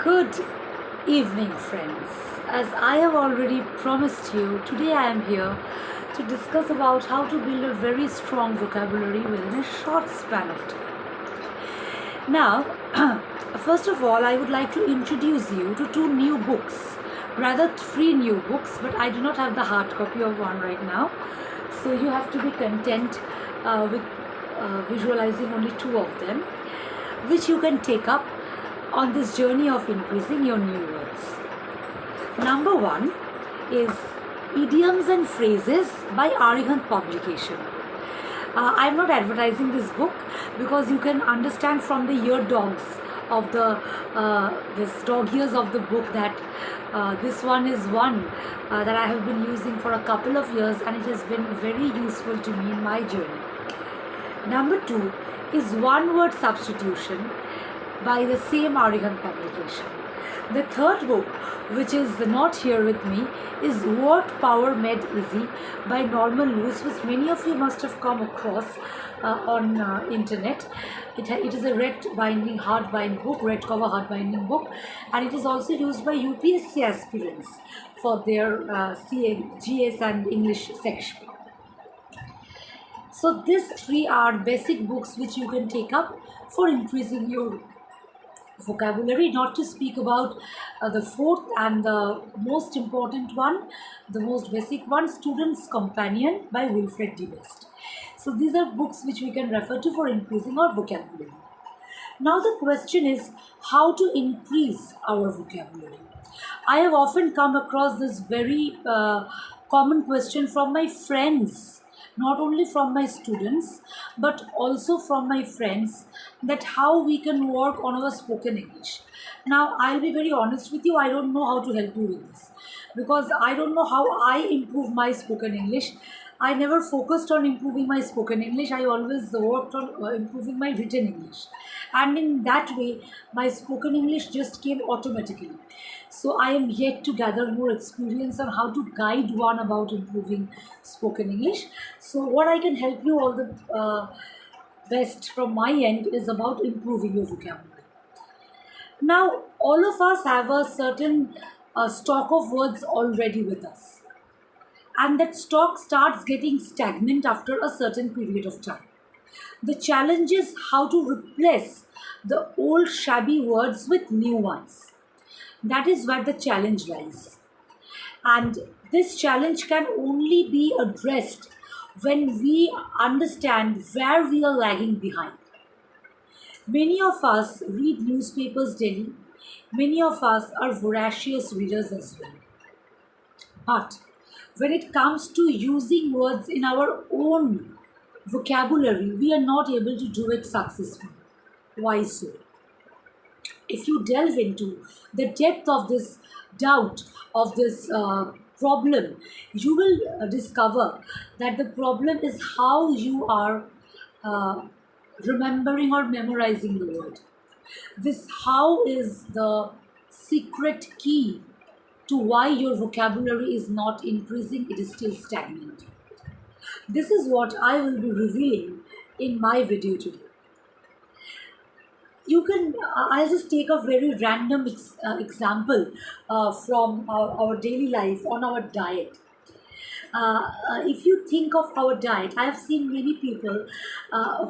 Good evening, friends. As I have already promised you, today I am here to discuss about how to build a very strong vocabulary within a short span of time. Now, first of all, I would like to introduce you to two new books, rather three new books, but I do not have the hard copy of one right now. So you have to be content with visualizing only two of them, which you can take up on this journey of increasing your new words. Number one is Idioms and Phrases by Arihant Publication. I'm not advertising this book because you can understand from the ear dogs of the this dog ears of the book that this one is one that I have been using for a couple of years, and it has been very useful to me in my journey. Number two is One Word Substitution by the same Arihant Publication. The third book, which is not here with me, is Word Power Made Easy by Norman Lewis, which many of you must have come across on internet. It is a red binding hardbind book, red cover hardbinding book, and it is also used by UPSC aspirants for their GS and English section. So these three are basic books which you can take up for increasing your vocabulary, not to speak about the fourth and the most important one, the most basic one, Student's Companion by Wilfred D. Best. So these are books which we can refer to for increasing our vocabulary. Now the question is how to increase our vocabulary. I have often come across this very common question from my friends, not only from my students but also from my friends, that how we can work on our spoken English. Now I'll be very honest with you, I don't know how to help you with this because I don't know how I improve my spoken English. I never focused on improving my spoken English. I always worked on improving my written English. And in that way, my spoken English just came automatically. So I am yet to gather more experience on how to guide one about improving spoken English. So what I can help you all the best from my end is about improving your vocabulary. Now, all of us have a certain stock of words already with us, and that stock starts getting stagnant after a certain period of time. The challenge is how to replace the old shabby words with new ones. That is where the challenge lies. And this challenge can only be addressed when we understand where we are lagging behind. Many of us read newspapers daily. Many of us are voracious readers as well. But when it comes to using words in our own vocabulary, we are not able to do it successfully. Why so? If you delve into the depth of this doubt, of this problem, you will discover that the problem is how you are remembering or memorizing the word. This how is the secret key to why your vocabulary is not increasing, it is still stagnant. This is what I will be revealing in my video today. You can, I'll just take a very random example from our daily life on our diet. If you think of our diet, I have seen many people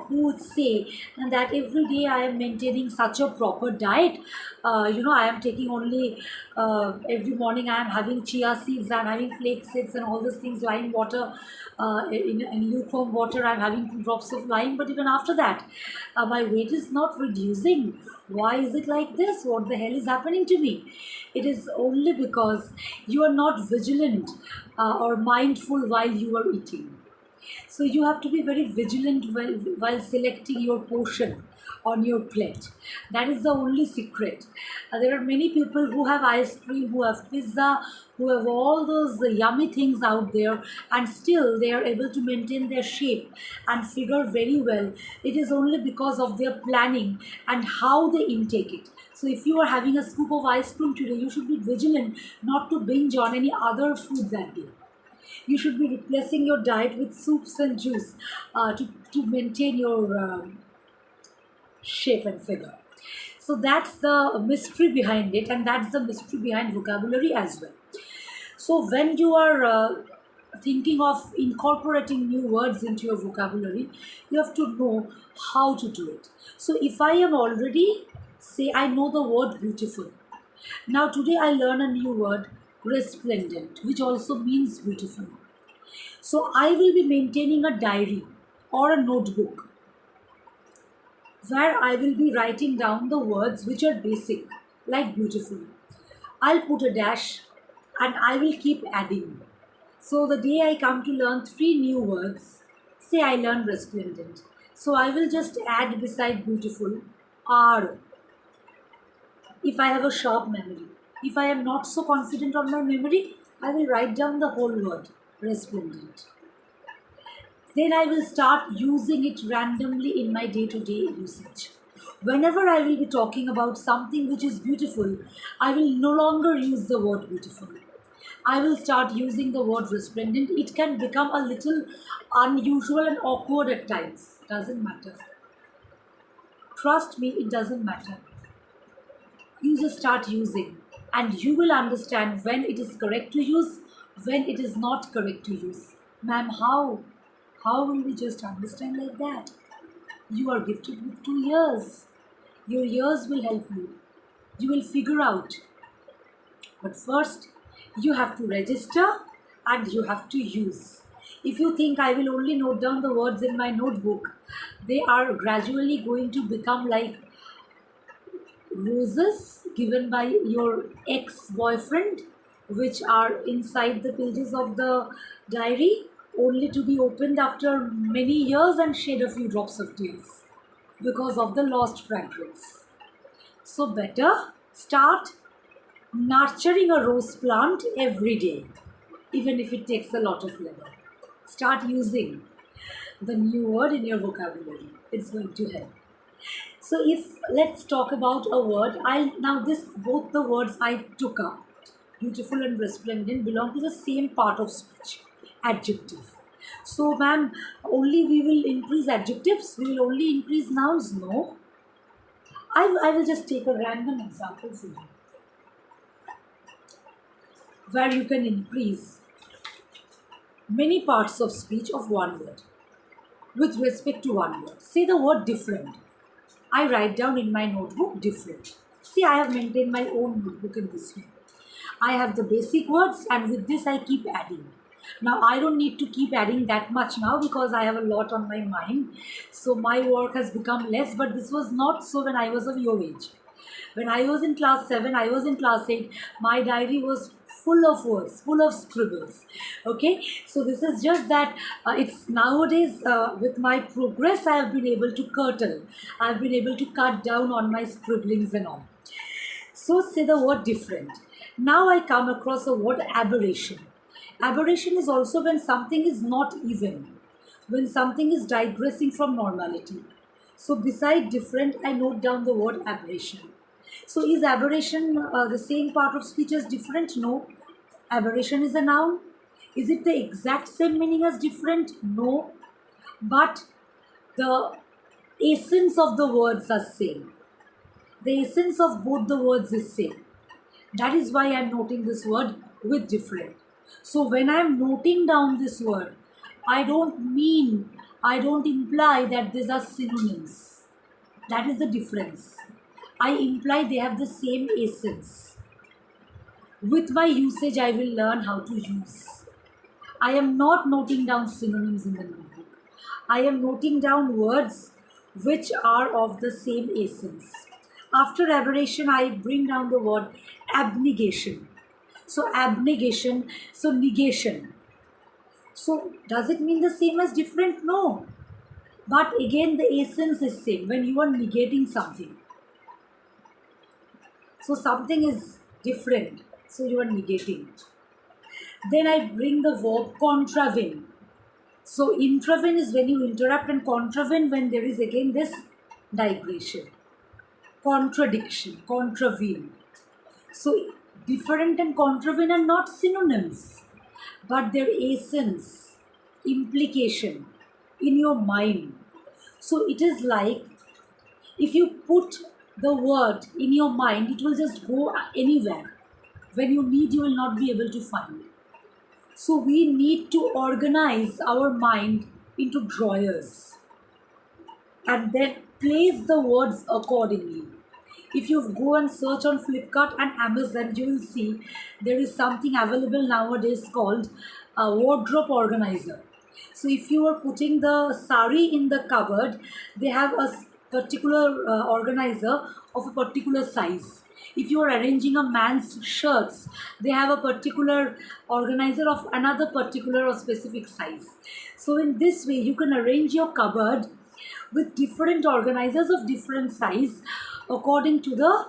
who would say that every day I am maintaining such a proper diet. I am taking only every morning I am having chia seeds, I am having flax seeds and all these things, lime water, in lukewarm water I am having 2 drops of lime. But even after that, my weight is not reducing. Why is it like this? What the hell is happening to me? It is only because you are not vigilant or mindful while you are eating. So you have to be very vigilant while selecting your portion on your plate. That is the only secret. There are many people who have ice cream, who have pizza, who have all those yummy things out there, and still they are able to maintain their shape and figure very well. It is only because of their planning and how they intake it. So if you are having a scoop of ice cream today, you should be vigilant not to binge on any other food that day. You should be replacing your diet with soups and juice to maintain your shape and figure. So that's the mystery behind it, and that's the mystery behind vocabulary as well. So when you are thinking of incorporating new words into your vocabulary, you have to know how to do it. So if I am already, say, I know the word beautiful. Now today I learn a new word, resplendent, which also means beautiful. So I will be maintaining a diary or a notebook where I will be writing down the words which are basic, like beautiful. I'll put a dash and I will keep adding. So the day I come to learn three new words, say I learn resplendent. So I will just add beside beautiful R if I have a sharp memory. If I am not so confident on my memory, I will write down the whole word resplendent. Then I will start using it randomly in my day to day usage. Whenever I will be talking about something which is beautiful, I will no longer use the word beautiful. I will start using the word resplendent. It can become a little unusual and awkward at times. Doesn't matter. Trust me, it doesn't matter. You just start using, and you will understand when it is correct to use, when it is not correct to use. Ma'am, how? How will we just understand like that? You are gifted with 2 years. Your ears will help you. You will figure out. But first, you have to register and you have to use. If you think I will only note down the words in my notebook, they are gradually going to become like roses given by your ex-boyfriend, which are inside the pages of the diary, only to be opened after many years and shed a few drops of tears because of the lost fragrance. So better start nurturing a rose plant every day, even if it takes a lot of labor. Start using the new word in your vocabulary. It's going to help. So if let's talk about a word, I now this both the words I took up, beautiful and resplendent, belong to the same part of speech, adjective. So ma'am, only we will increase adjectives, we will only increase nouns? No. I will just take a random example for you where you can increase many parts of speech of one word with respect to one word. Say the word different. I write down in my notebook different. See, I have maintained my own notebook in this way. I have the basic words, and with this I keep adding. Now I don't need to keep adding that much now because I have a lot on my mind. So my work has become less, but this was not so when I was of your age. When I was in class 7, I was in class 8, my diary was full of words, full of scribbles. Okay, so this is just that it's nowadays with my progress, I have been able to curtail, I've been able to cut down on my scribblings and all. So say the word different. Now I come across a word aberration. Aberration is also when something is not even, when something is digressing from normality. So beside different, I note down the word aberration. So is aberration the same part of speech as different? No. Aberration is a noun. Is it the exact same meaning as different? No. But the essence of the words are same. The essence of both the words is same. That is why I am noting this word with different. So when I am noting down this word, I don't imply that these are synonyms. That is the difference. I imply they have the same essence. With my usage, I will learn how to use. I am not noting down synonyms in the notebook. I am noting down words which are of the same essence. After aberration, I bring down the word abnegation. So abnegation, so negation. So does it mean the same as different? No. But again, the essence is same when you are negating something. So something is different, so you are negating. Then I bring the verb contravene. So intravene is when you interrupt, and contravene when there is again this digression, contradiction, contravene. So different and contravene are not synonyms, but their essence, implication in your mind. So it is like if you put the word in your mind, it will just go anywhere. When you need, you will not be able to find. So we need to organize our mind into drawers and then place the words accordingly. If you go and search on Flipkart and Amazon, you will see there is something available nowadays called a wardrobe organizer. So if you are putting the sari in the cupboard, they have a particular organizer of a particular size. If you are arranging a man's shirts, they have a particular organizer of another particular or specific size. So in this way, you can arrange your cupboard with different organizers of different size according to the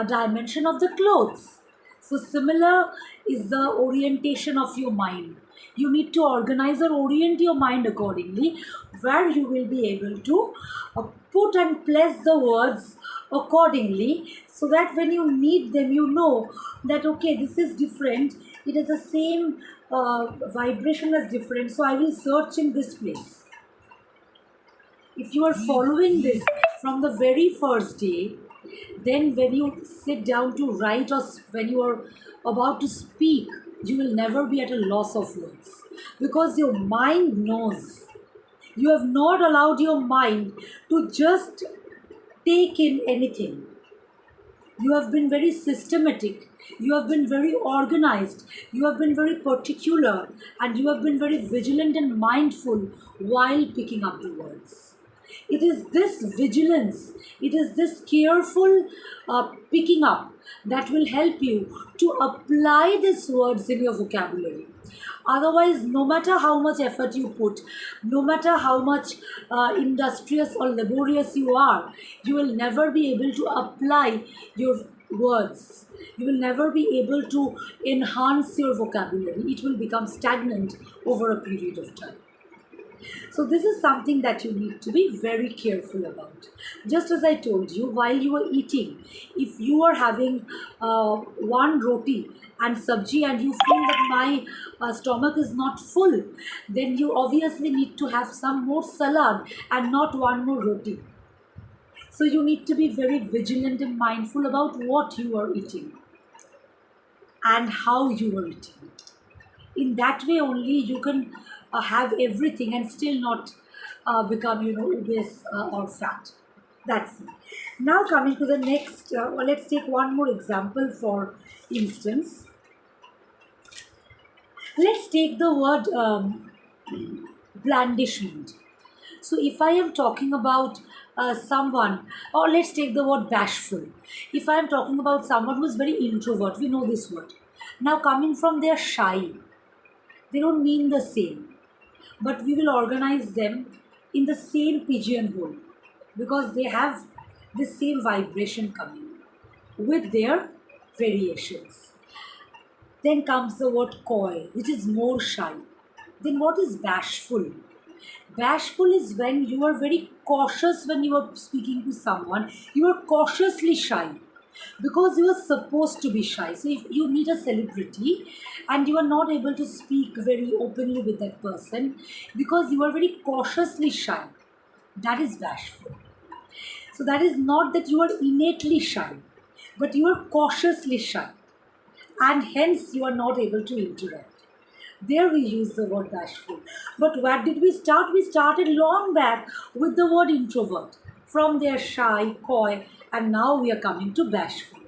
dimension of the clothes. So similar is the orientation of your mind. You need to organize or orient your mind accordingly, where you will be able to put and place the words accordingly, so that when you need them, you know that okay, this is different, it is the same vibration as different, so I will search in this place. If you are following this from the very first day, then when you sit down to write or when you are about to speak, you will never be at a loss of words, because your mind knows. You have not allowed your mind to just take in anything. You have been very systematic, you have been very organized, you have been very particular, and you have been very vigilant and mindful while picking up the words. It is this vigilance, it is this careful picking up that will help you to apply these words in your vocabulary. Otherwise, no matter how much effort you put, no matter how much industrious or laborious you are, you will never be able to apply your words. You will never be able to enhance your vocabulary. It will become stagnant over a period of time. So this is something that you need to be very careful about. Just as I told you, while you are eating, if you are having one roti and sabji and you feel that my stomach is not full, then you obviously need to have some more salad and not one more roti. So you need to be very vigilant and mindful about what you are eating and how you are eating. In that way only you can have everything and still not become obese or fat. That's it. Now coming to the next, let's take one more example. For instance, let's take the word blandishment. So if I am talking about someone, or let's take the word bashful. If I am talking about someone who is very introvert, we know this word. Now coming from their shy, they don't mean the same, but we will organize them in the same pigeonhole because they have the same vibration coming with their variations. Then comes the word coy, which is more shy. Then what is bashful? Bashful is when you are very cautious when you are speaking to someone. You are cautiously shy because you are supposed to be shy. So if you meet a celebrity and you are not able to speak very openly with that person because you are very cautiously shy, that is bashful. So that is not that you are innately shy, but you are cautiously shy, and hence you are not able to interact. There we use the word bashful. But where did we start? We started long back with the word introvert. From there, shy, coy, and now we are coming to bashful.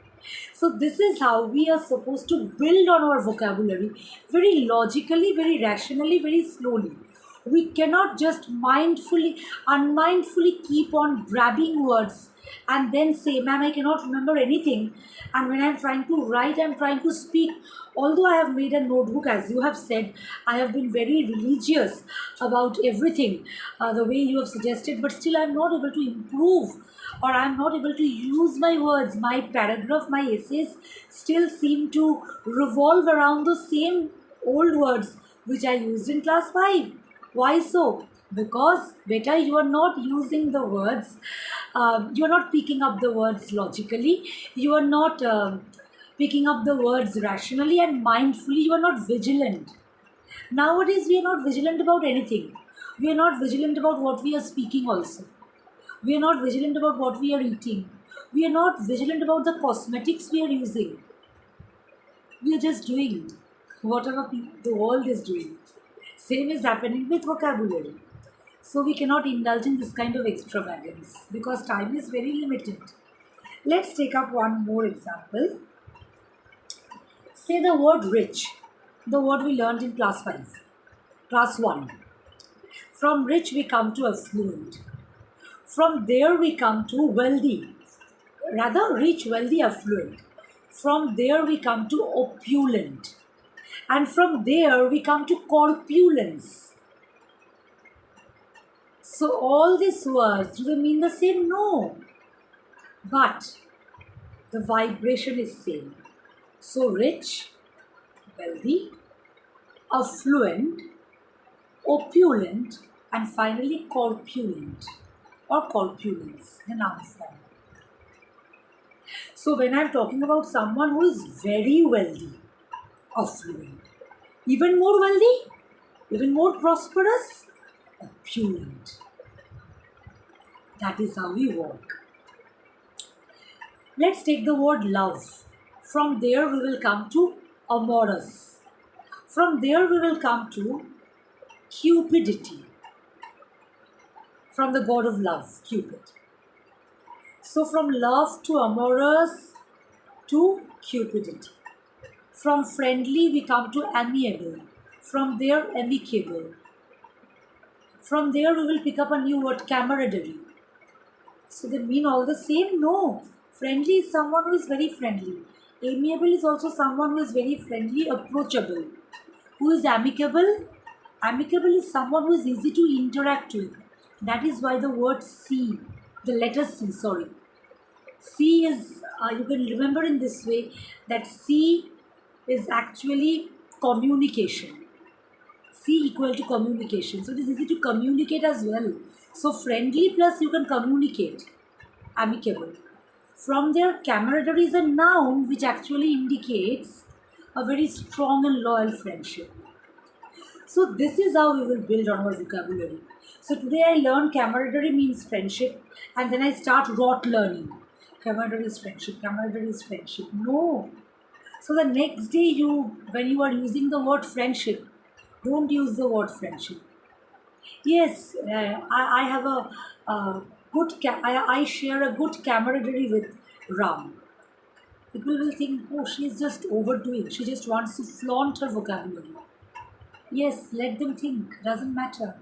So this is how we are supposed to build on our vocabulary, very logically, very rationally, very slowly. We cannot just unmindfully keep on grabbing words and then say, ma'am, I cannot remember anything. And when I'm trying to write, I'm trying to speak. Although I have made a notebook, as you have said, I have been very religious about everything, the way you have suggested, but still I'm not able to improve, or I'm not able to use my words. My paragraph, my essays still seem to revolve around the same old words which I used in class 5. Why so? Because beta, you are not using the words, you are not picking up the words logically, you are not picking up the words rationally and mindfully, you are not vigilant. Nowadays, we are not vigilant about anything. We are not vigilant about what we are speaking also. We are not vigilant about what we are eating. We are not vigilant about the cosmetics we are using. We are just doing whatever the world is doing. Same is happening with vocabulary. So we cannot indulge in this kind of extravagance because time is very limited. Let's take up one more example. Say the word rich, the word we learned in class 5, class 1. From rich we come to affluent. From there we come to wealthy, rather rich, wealthy, affluent. From there we come to opulent. And from there we come to corpulence. So all these words, do they mean the same? No. But the vibration is same. So rich, wealthy, affluent, opulent, and finally corpulent or corpulence, the noun form. So when I'm talking about someone who is very wealthy, affluent, even more wealthy, even more prosperous, opulent. That is how we work. Let's take the word love. From there we will come to amorous. From there we will come to cupidity. From the god of love, Cupid. So from love to amorous to cupidity. From friendly we come to amiable. From there amicable. From there we will pick up a new word, camaraderie. So they mean all the same? No. Friendly is someone who is very friendly. Amiable is also someone who is very friendly, approachable. Who is amicable? Amicable is someone who is easy to interact with. That is why the word C, the letter C, sorry. C is, you can remember in this way, that C is actually communication. C equal to communication. So it is easy to communicate as well. So friendly plus you can communicate. Amicable. From there, camaraderie is a noun which actually indicates a very strong and loyal friendship. So this is how we will build on our vocabulary. So today I learned camaraderie means friendship, and then I start rote learning. Camaraderie is friendship, camaraderie is friendship. No. So the next day when you are using the word friendship, don't use the word friendship. Yes, I have I share a good camaraderie with Ram. People will think, oh, she is just overdoing. She just wants to flaunt her vocabulary. Yes, let them think. Doesn't matter.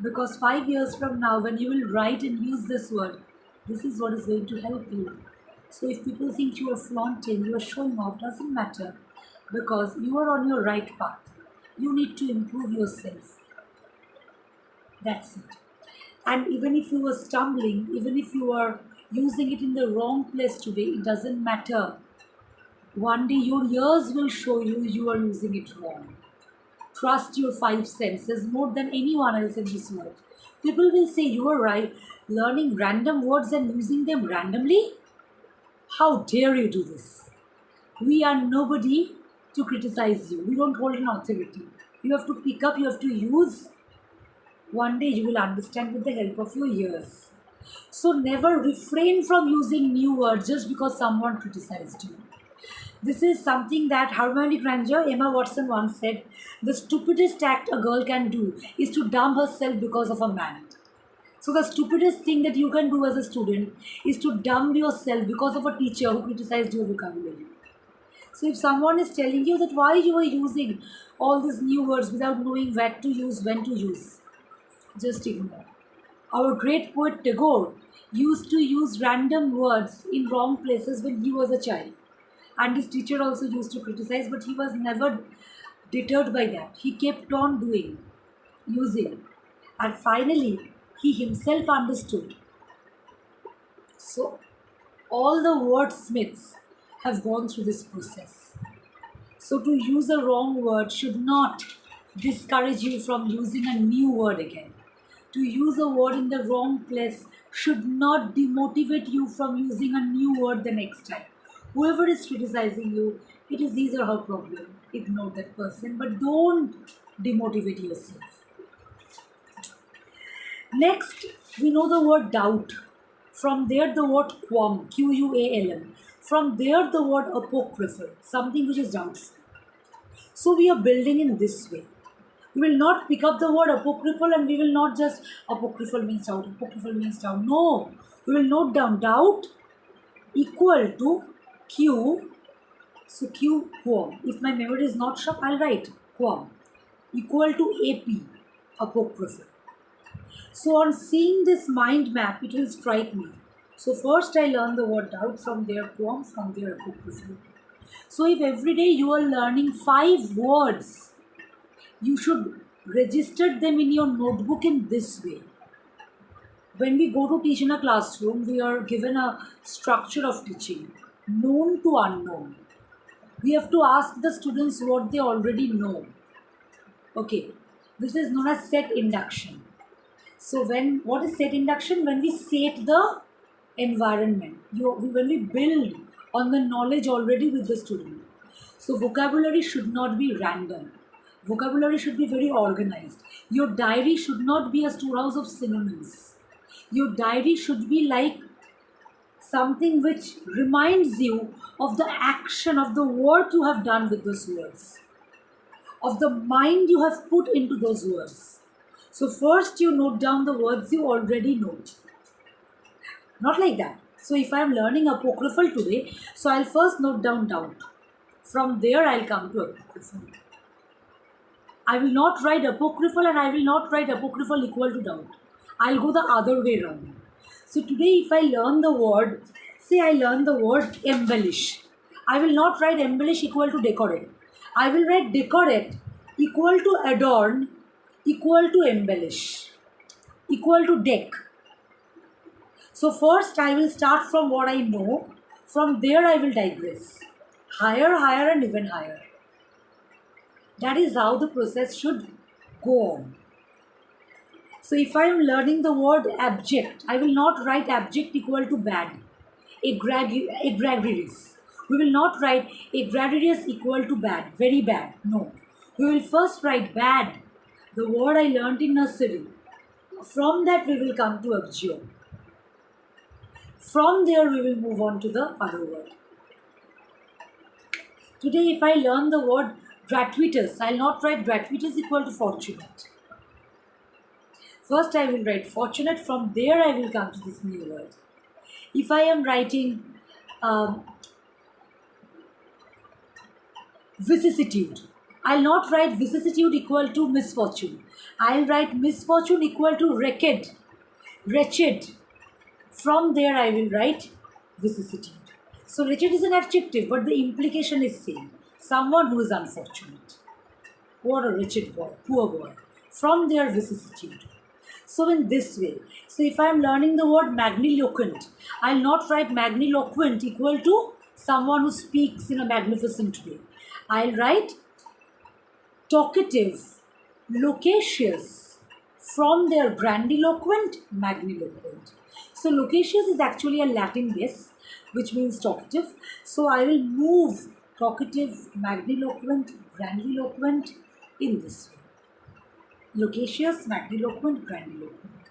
Because 5 years from now, when you will write and use this word, this is what is going to help you. So if people think you are flaunting, you are showing off, doesn't matter. Because you are on your right path. You need to improve yourself. That's it. And even if you are stumbling, even if you are using it in the wrong place today, it doesn't matter. One day your ears will show you are using it wrong. Trust your 5 senses more than anyone else in this world. People will say you are right, learning random words and using them randomly? How dare you do this? We are nobody to criticize you. We don't hold an authority. You have to pick up, you have to use. One day you will understand with the help of your ears. So never refrain from using new words just because someone criticized you. This is something that Hermione Granger, Emma Watson once said, the stupidest act a girl can do is to dump herself because of a man. So the stupidest thing that you can do as a student is to dump yourself because of a teacher who criticized your vocabulary. So if someone is telling you that why you are using all these new words without knowing what to use, when to use, just ignore. Our great poet Tagore used to use random words in wrong places when he was a child. And his teacher also used to criticize, but he was never deterred by that. He kept on using. And finally, he himself understood. So, all the wordsmiths have gone through this process. So, to use a wrong word should not discourage you from using a new word again. To use a word in the wrong place should not demotivate you from using a new word the next time. Whoever is criticizing you, it is his or her problem. Ignore that person, but don't demotivate yourself. Next, we know the word doubt. From there, the word quam, Qualm. From there, the word apocryphal, something which is doubtful. So we are building in this way. We will not pick up the word apocryphal and we will not just apocryphal means doubt, apocryphal means doubt. No, we will note down doubt equal to Q. So Q quam. If my memory is not sharp, I'll write quam equal to AP, apocryphal. So on seeing this mind map, it will strike me. So first I learn the word doubt, from there quam, from there apocryphal. So if every day you are learning 5 words, you should register them in your notebook in this way. When we go to teach in a classroom, we are given a structure of teaching, known to unknown. We have to ask the students what they already know. Okay, this is known as set induction. So what is set induction? When we set the environment, when we build on the knowledge already with the student. So vocabulary should not be random. Vocabulary should be very organized. Your diary should not be a storehouse of synonyms. Your diary should be like something which reminds you of the action, of the work you have done with those words, of the mind you have put into those words. So first you note down the words you already know. Not like that. So if I am learning apocryphal today, so I'll first note down doubt. From there I'll come to apocryphal. I will not write apocryphal and I will not write apocryphal equal to doubt. I'll go the other way around. So today if I learn the word, say I learn the word embellish, I will not write embellish equal to decorate. I will write decorate equal to adorn equal to embellish equal to deck. So first I will start from what I know. From there I will digress. Higher, higher and even higher. That is how the process should go on. So if I am learning the word abject, I will not write abject equal to bad. Egregious. We will not write egregious equal to bad, very bad. No. We will first write bad, the word I learnt in nursery. From that we will come to abjure. From there we will move on to the other word. Today if I learn the word gratuitous, I will not write gratuitous equal to fortunate. First I will write fortunate, from there I will come to this new word. If I am writing vicissitude, I will not write vicissitude equal to misfortune. I will write misfortune equal to wretched. From there I will write vicissitude. So wretched is an adjective, but the implication is same. Someone who is unfortunate. What a wretched boy, poor boy. From there vicissitude. So in this way, so if I am learning the word magniloquent, I will not write magniloquent equal to someone who speaks in a magnificent way. I will write talkative, loquacious. From there grandiloquent, magniloquent. So loquacious is actually a Latin base which means talkative. So I will move talkative, magniloquent, grandiloquent in this way. Loquacious, magniloquent, grandiloquent.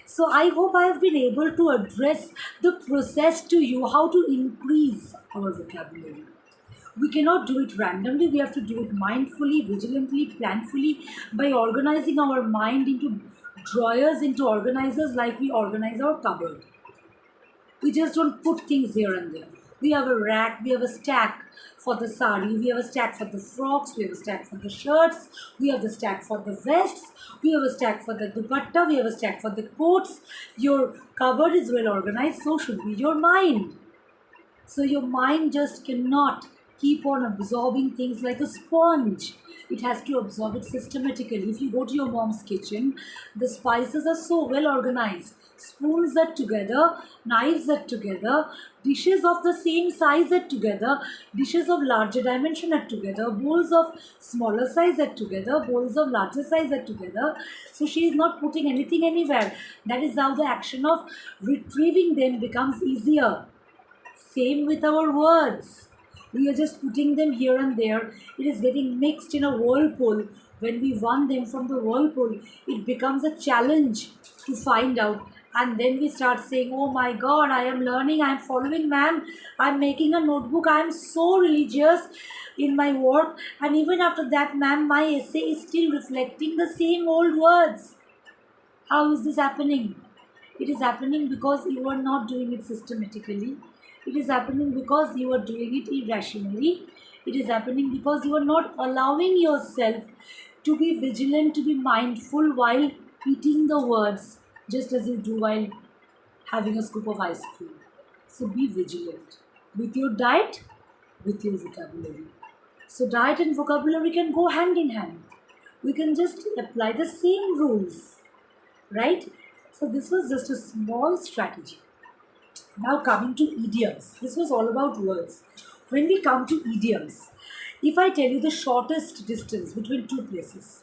So I hope I have been able to address the process to you, how to increase our vocabulary. We cannot do it randomly. We have to do it mindfully, vigilantly, planfully, by organizing our mind into drawers, into organizers, like we organize our cupboard. We just don't put things here and there. We have a rack, we have a stack for the sari, we have a stack for the frocks, we have a stack for the shirts, we have the stack for the vests, we have a stack for the dupatta, we have a stack for the coats. Your cupboard is well organized, so should be your mind. So your mind just cannot keep on absorbing things like a sponge. It has to absorb it systematically. If you go to your mom's kitchen, the spices are so well organized. Spoons are together, knives are together, dishes of the same size are together, dishes of larger dimension are together, bowls of smaller size are together, bowls of larger size are together. So she is not putting anything anywhere. That is how the action of retrieving them becomes easier. Same with our words. We are just putting them here and there. It is getting mixed in a whirlpool. When we want them from the whirlpool, it becomes a challenge to find out And then we start saying, oh my god, I am learning, I am following, ma'am, I'm making a notebook, I am so religious in my work, and even after that, ma'am, my essay is still reflecting the same old words. How is this happening? It is happening because you are not doing it systematically. It is happening because you are doing it irrationally. It is happening because you are not allowing yourself to be vigilant, to be mindful while eating the words, just as you do while having a scoop of ice cream. So be vigilant with your diet, with your vocabulary. So diet and vocabulary can go hand in hand. We can just apply the same rules, right? So this was just a small strategy. Now coming to idioms. This was all about words. When we come to idioms, if I tell you the shortest distance between two places,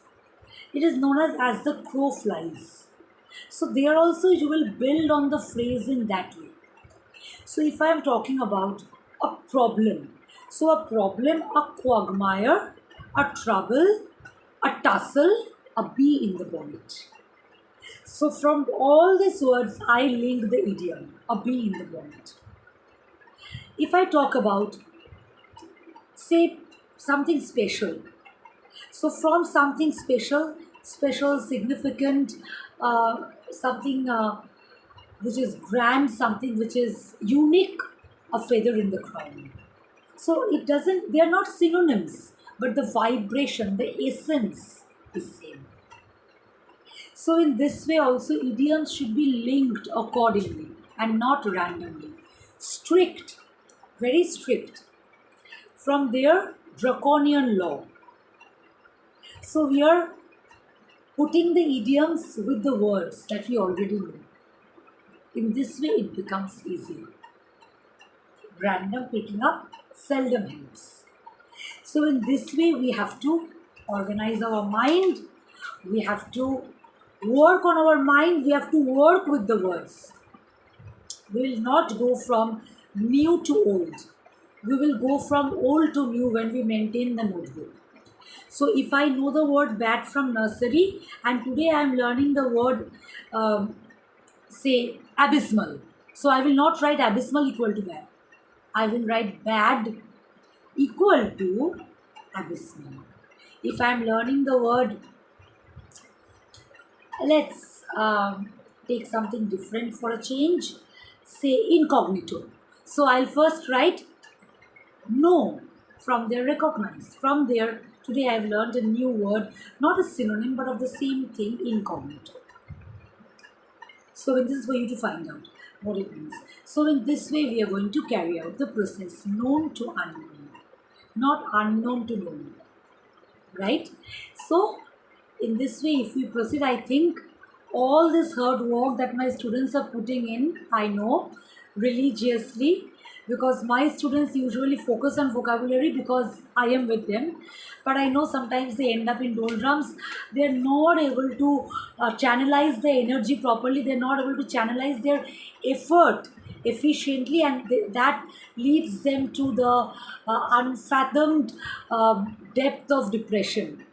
it is known as the crow flies. So there also you will build on the phrase in that way. So if I am talking about a problem, so a problem, a quagmire, a trouble, a tussle, a bee in the bonnet. So from all these words, I link the idiom, a bee in the bonnet. If I talk about, say, something special, so from something special, special, significant, something which is grand, something which is unique, a feather in the crown. So it doesn't, they are not synonyms, but the vibration, the essence is same. So in this way also idioms should be linked accordingly and not randomly. Strict, very strict. From there, draconian law. So we are putting the idioms with the words that we already know. In this way it becomes easier. Random picking up seldom helps. So in this way we have to organize our mind. We have to work on our mind. We have to work with the words. We will not go from new to old. We will go from old to new when we maintain the notebook. So if I know the word bat from nursery and today I am learning the word say abysmal. So I will not write abysmal equal to bad. I will write bad equal to abysmal. If I am learning the word, let's take something different for a change, say incognito. So I'll first write no, from there recognize. From there, today I've learned a new word, not a synonym but of the same thing, incognito. So this is for you to find out what it means. So in this way we are going to carry out the process known to unknown, not unknown to known, right? So in this way if we proceed, I think all this hard work that my students are putting in, I know religiously, because my students usually focus on vocabulary because I am with them, but I know sometimes they end up in doldrums. They are not able to channelize the energy properly. They are not able to channelize their effort efficiently, and that leads them to the unfathomed depth of depression.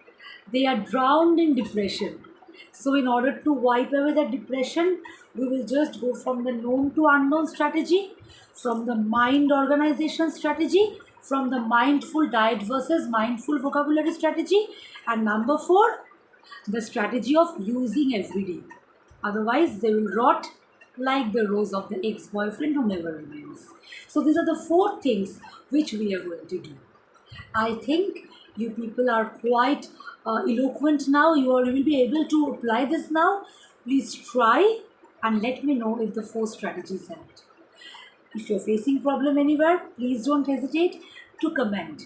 They are drowned in depression. So in order to wipe away that depression, we will just go from the known to unknown strategy, from the mind organization strategy, from the mindful diet versus mindful vocabulary strategy, and number 4, the strategy of using every day. Otherwise, they will rot like the rose of the ex-boyfriend who never remains. So these are the 4 things which we are going to do. I think you people are quite eloquent now. You will be able to apply this now. Please try and let me know if the 4 strategies helped. If you're facing problem anywhere, please don't hesitate to comment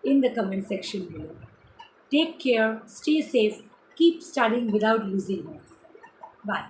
in the comment section below. Take care, stay safe, keep studying without losing hope. Bye.